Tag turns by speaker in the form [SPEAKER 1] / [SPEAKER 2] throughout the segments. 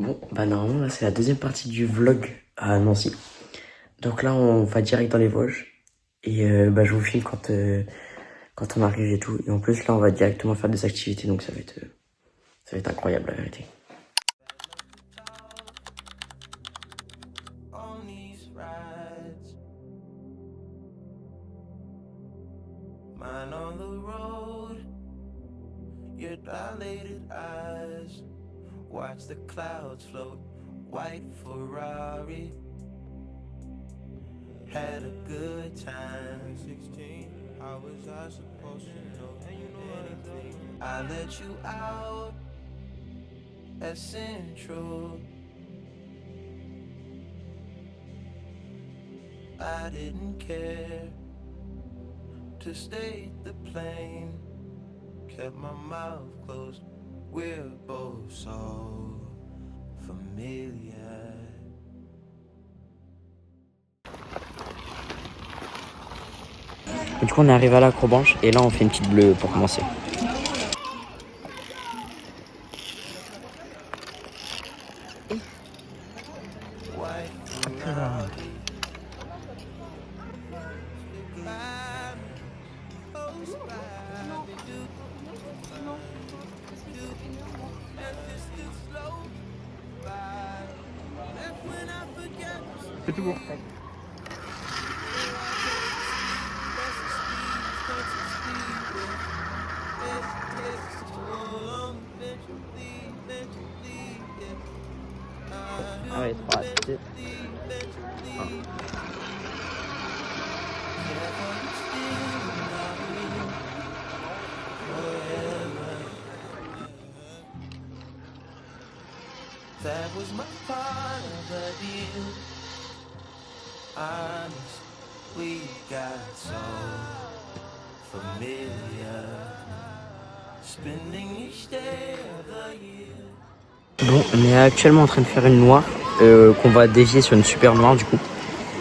[SPEAKER 1] Bon, bah normalement là c'est la deuxième partie du vlog à Nancy. Donc là on va direct dans les Vosges. Et bah je vous filme quand on arrive et tout. Et en plus là on va directement faire des activités, donc ça va être incroyable la vérité.
[SPEAKER 2] Man on the road, your dilated eyes, watch the clouds float, white Ferrari, had a good time. 16, how was I supposed to know anything? I let you out at Central, I didn't care to stay the plane, kept my mouth closed, we're both so familiar.
[SPEAKER 1] Et du coup on est arrivé à l'Acrobranche et là on fait une petite bleue pour commencer.
[SPEAKER 3] C'est tout bon.
[SPEAKER 1] Allez, 3, 2, 1.
[SPEAKER 2] That was my part of the deal. Honest, we got so familiar. Spending each day of the year.
[SPEAKER 1] Bon, on est actuellement en train de faire une noire qu'on va dévier sur une super noire du coup.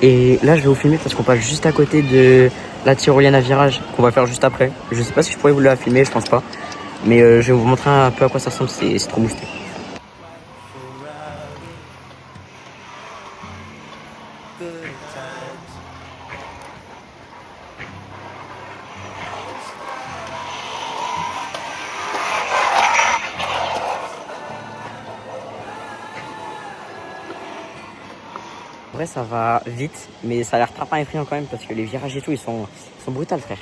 [SPEAKER 1] Et là je vais vous filmer parce qu'on passe juste à côté de la tyrolienne à virage qu'on va faire juste après. Je sais pas si je pourrais vous la filmer, je pense pas. Mais je vais vous montrer un peu à quoi ça ressemble, c'est trop boosté.
[SPEAKER 2] Good times.
[SPEAKER 1] En vrai ça va vite, mais ça a l'air très effrayant quand même parce que les virages et tout ils sont brutals frère.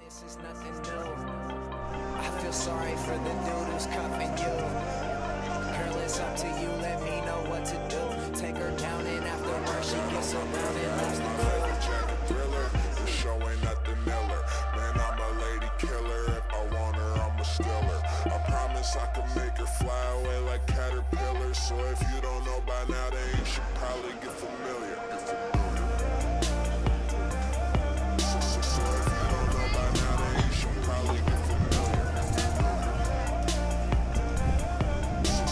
[SPEAKER 2] This is nothing new. I feel sorry for the dude who's cuffing you. Girl, it's up to you, let me know what to do. Take her down and after her she gets around and leaves the crew.
[SPEAKER 4] Showing nothing miller. Man, I'm a lady killer. If I want her, I'm a stealer. I promise I can make her fly away like caterpillars. So if you don't know by now, then you should probably get familiar. So if you don't know by now, then you should probably get familiar.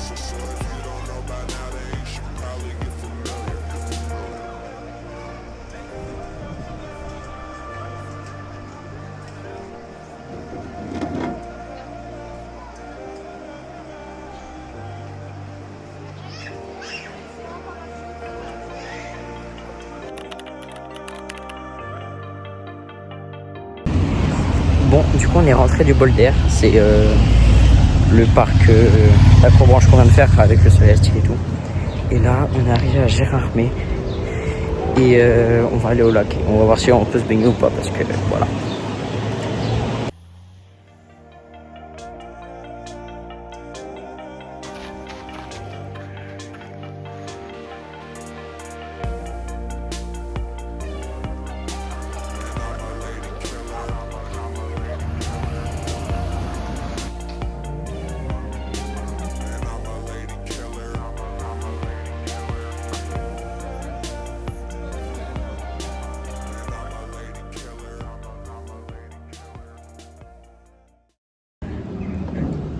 [SPEAKER 4] So if you don't know by now, then you should probably get familiar.
[SPEAKER 1] Bon, du coup on est rentré du bol d'air, c'est le parc d'Acrobranche qu'on vient de faire avec le soleil et tout. Et là on est arrivé à Gérardmer et on va aller au lac. On va voir si on peut se baigner ou pas parce que voilà.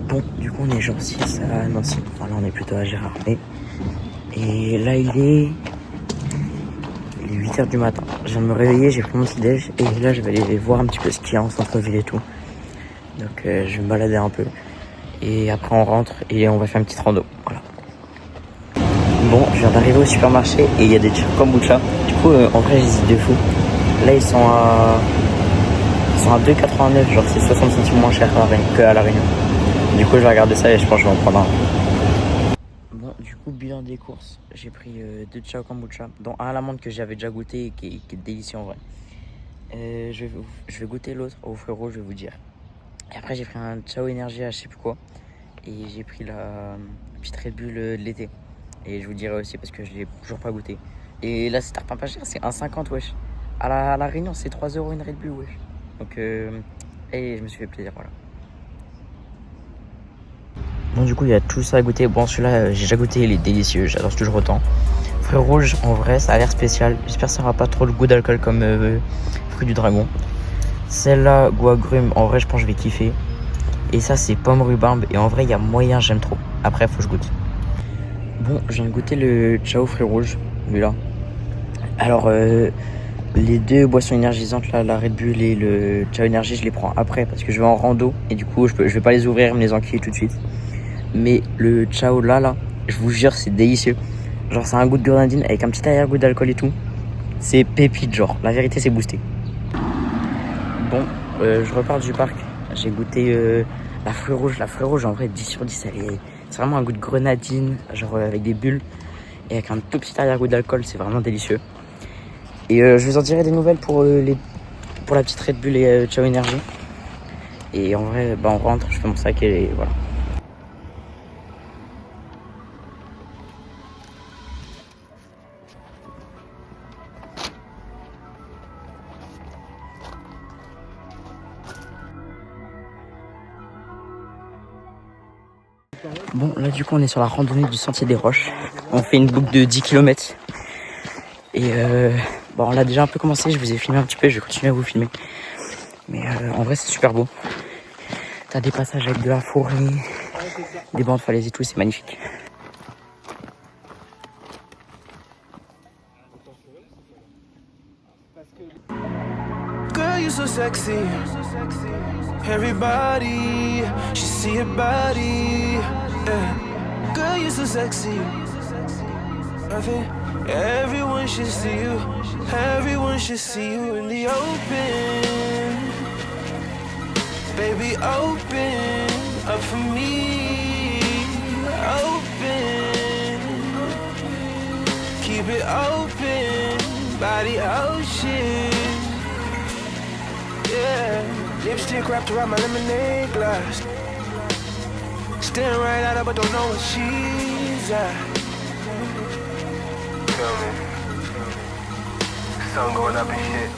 [SPEAKER 1] Bon, du coup on est genre 6 à Nancy, enfin là on est plutôt à Gérardmer. Et là il est 8h du matin. Je viens de me réveiller, j'ai pris mon petit déj et là je vais aller voir un petit peu ce qu'il y a en centre-ville et tout. Donc je vais me balader un peu. Et après on rentre et on va faire une petite rando, voilà. Bon, je viens d'arriver au supermarché et il y a des Ciao Kombucha. Du coup, en vrai, j'hésite de fou. Là, ils sont à 2,89, genre c'est 60 centimes moins cher qu'à La Réunion. Du coup, je vais regarder ça et je pense que je vais en prendre un. Bon, du coup, bilan des courses. J'ai pris 2 Ciao Kombucha, dont un à l'amande que j'avais déjà goûté et qui est délicieux en vrai. Je vais goûter l'autre au fruits rouges, je vais vous dire. Et après, j'ai pris un Ciao Énergie à je sais plus quoi. Et j'ai pris la petite Red Bull de l'été. Et je vous dirai aussi parce que je l'ai toujours pas goûté. Et là, c'est tarpin pas cher, c'est 1,50 wesh. À la Réunion, c'est 3 € une Red Bull wesh. Donc, et je me suis fait plaisir, voilà. Bon, du coup, il y a tout ça à goûter. Bon, celui-là, j'ai déjà goûté, il est délicieux, j'adore toujours autant. Fruits rouges, en vrai, ça a l'air spécial. J'espère que ça n'aura pas trop le goût d'alcool comme fruit du dragon. Celle-là, goût agrumes, en vrai, je pense que je vais kiffer. Et ça, c'est pomme rhubarbe. Et en vrai, il y a moyen, j'aime trop. Après, faut que je goûte. Bon, je viens de goûter le Ciao fruits rouges, lui-là. Alors, les deux boissons énergisantes, là, la Red Bull et le Ciao Énergie, je les prends après parce que je vais en rando. Et du coup, je vais pas les ouvrir, me les enquiller tout de suite. Mais le Ciao là, je vous jure, c'est délicieux. Genre, c'est un goût de grenadine avec un petit arrière-goût d'alcool et tout. C'est pépite, genre. La vérité, c'est boosté. Bon, je repars du parc. J'ai goûté la fruit rouge. La fruit rouge, en vrai, 10 sur 10, c'est vraiment un goût de grenadine, genre avec des bulles. Et avec un tout petit arrière-goût d'alcool, c'est vraiment délicieux. Et je vous en dirai des nouvelles pour la petite Red Bull et Ciao Énergie. Et en vrai, bah, on rentre, je fais mon sac et voilà. Bon, là du coup on est sur la randonnée du Sentier des Roches. On fait une boucle de 10 km. Et bon, on l'a déjà un peu commencé, je vous ai filmé un petit peu, je vais continuer à vous filmer. Mais en vrai c'est super beau. T'as des passages avec de la forêt, des bancs de falaises et tout, c'est magnifique.
[SPEAKER 5] Girl, you so sexy. Everybody should see your body. Yeah. Girl, you so sexy. I think everyone should see you. Everyone should see you in the open. Baby, open up for me. Open. Keep it open by the ocean. Yeah, lipstick wrapped around my lemonade glass. Staring right at her, but don't know what she's at. Feel me? Sun going up and shit.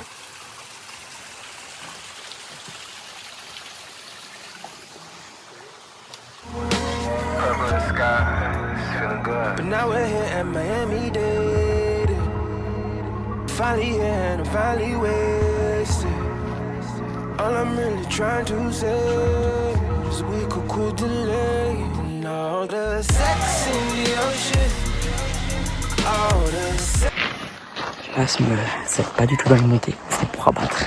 [SPEAKER 5] Purple in the sky, it's feeling good. But now we're here at Miami-Dade. Finally here and I'm finally wasted. All I'm really trying to say is we could cool delay and all the sex in the ocean. All the sex.
[SPEAKER 1] Là, c'est pas du tout dans les montées, c'est pour abattre.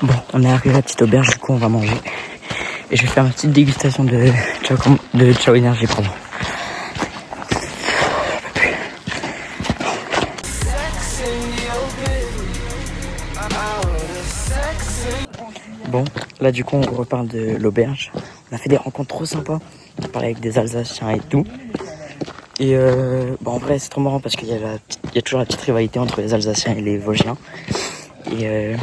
[SPEAKER 1] Bon, on est arrivé à la petite auberge, du coup on va manger. Et je vais faire ma petite dégustation de Ciao Énergie, pardon. Bon, là du coup on reparle de l'auberge. On a fait des rencontres trop sympas. On parlait avec des Alsaciens et tout. Et en vrai c'est trop marrant parce qu'il y a toujours la petite rivalité entre les Alsaciens et les Vosgiens. Et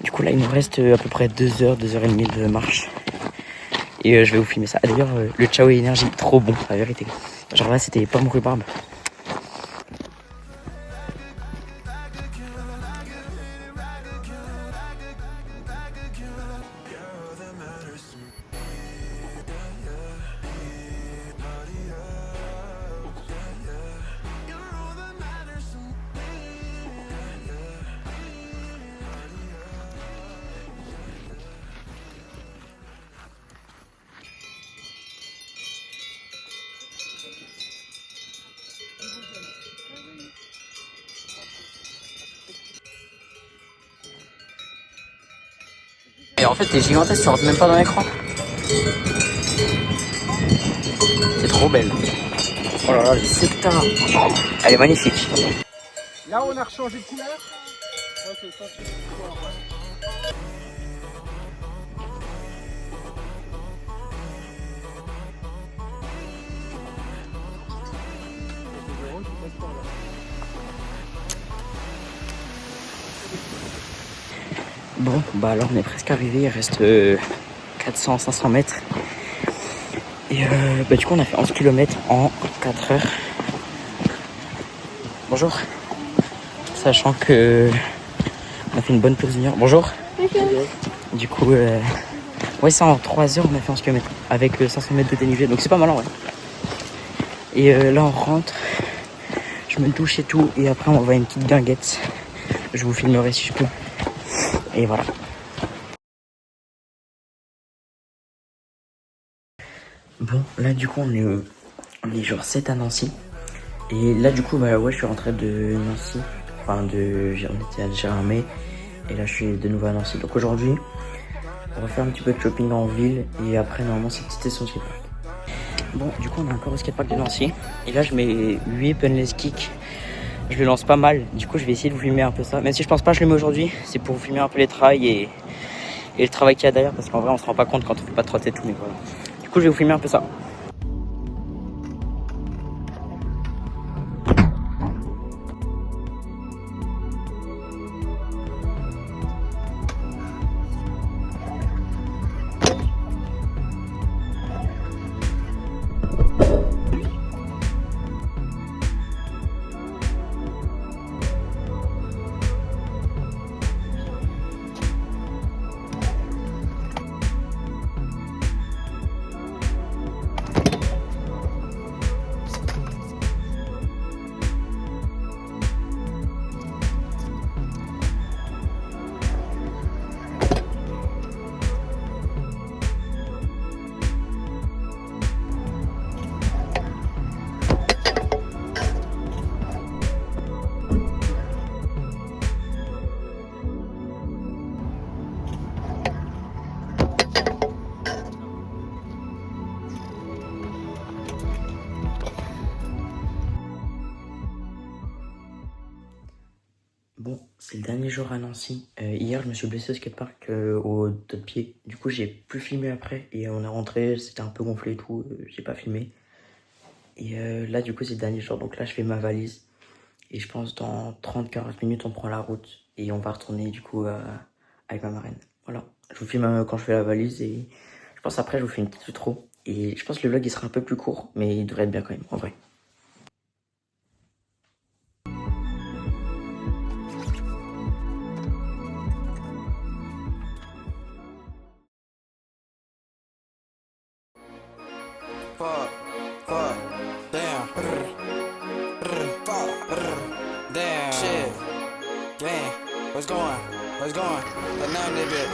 [SPEAKER 1] du coup là il nous reste à peu près 2h30 de marche. Et je vais vous filmer ça. D'ailleurs le Ciao Énergie trop bon, la vérité. Genre là c'était pomme rhubarbe. Et en fait, t'es gigantesque, tu rentres même pas dans l'écran. C'est trop belle. Oh là là, les secteurs. Elle est magnifique.
[SPEAKER 3] Là, on a rechangé de couleur. Ouais, c'est ça.
[SPEAKER 1] Bon, bah alors on est presque arrivé, il reste 400-500 mètres. Et bah du coup on a fait 11 km en 4 heures. Bonjour. Sachant que on a fait une bonne pause d'une heure. Bonjour. Bonjour. Du coup, ouais, ça en 3 heures on a fait 11 km avec 500 mètres de dénivelé, donc c'est pas mal en vrai. Et là on rentre, je me douche et tout, et après on va une petite guinguette. Je vous filmerai si je peux. Et voilà. Bon, là du coup on est genre 7 à Nancy. Et là du coup bah ouais, je suis rentré de Nancy. Enfin on était à Gérardmer. Et là je suis de nouveau à Nancy. Donc aujourd'hui on va faire un petit peu de shopping en ville. Et après normalement c'est petite station de skatepark. Bon du coup on est encore au skatepark de Nancy. Et là je mets 8 punless kicks. Je le lance pas mal. Du coup je vais essayer de vous filmer un peu ça. Même si je pense pas que je le mets aujourd'hui. C'est pour vous filmer un peu les travails et le travail qu'il y a derrière. Parce qu'en vrai on se rend pas compte quand on fait pas de trotte et tout. Mais voilà. Du coup je vais vous filmer un peu ça. Bon, c'est le dernier jour à Nancy. Hier, je me suis blessé au skatepark au dos de pied. Du coup, j'ai plus filmé après. Et on est rentré, c'était un peu gonflé et tout. J'ai pas filmé. Et là, du coup, c'est le dernier jour. Donc là, je fais ma valise. Et je pense dans 30-40 minutes, on prend la route. Et on va retourner, du coup, avec ma marraine. Voilà. Je vous filme quand je fais la valise. Et je pense après, je vous fais une petite outro. Et je pense que le vlog, il sera un peu plus court. Mais il devrait être bien quand même, en vrai.
[SPEAKER 5] Damn. Damn. Shit. Damn. What's going? That nothing that bit.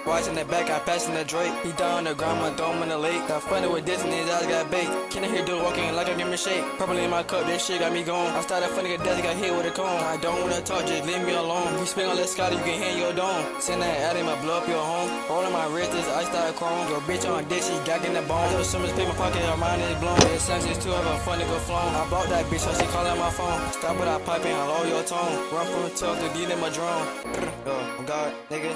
[SPEAKER 5] Watching the back, I passing the Drake. He down on the ground, I throw him in the lake. Got funny with this and his eyes got baked. Can I hear dude walking like I give him a shake? Purple in my cup, this shit got me going. I started funny, get death, got hit with a cone. I don't wanna talk, just leave me alone. We spin on that Scotty, you can hit your dome. Send that ad in my blow up your home. Rolling my wrist, this ice started chrome. Your bitch on dick, she got in the bone. I so much paper pocket, her mind is blown. It's senses to have a funny go flown. I bought that bitch, so she calling my phone. Stop with that pipe and lower your tone. Run from the tough to get in my drone. Oh God, nigga,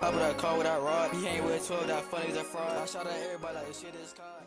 [SPEAKER 5] pop with that car with that rod. He ain't with 12, that funny's a fraud. I shot at everybody like this shit is caught.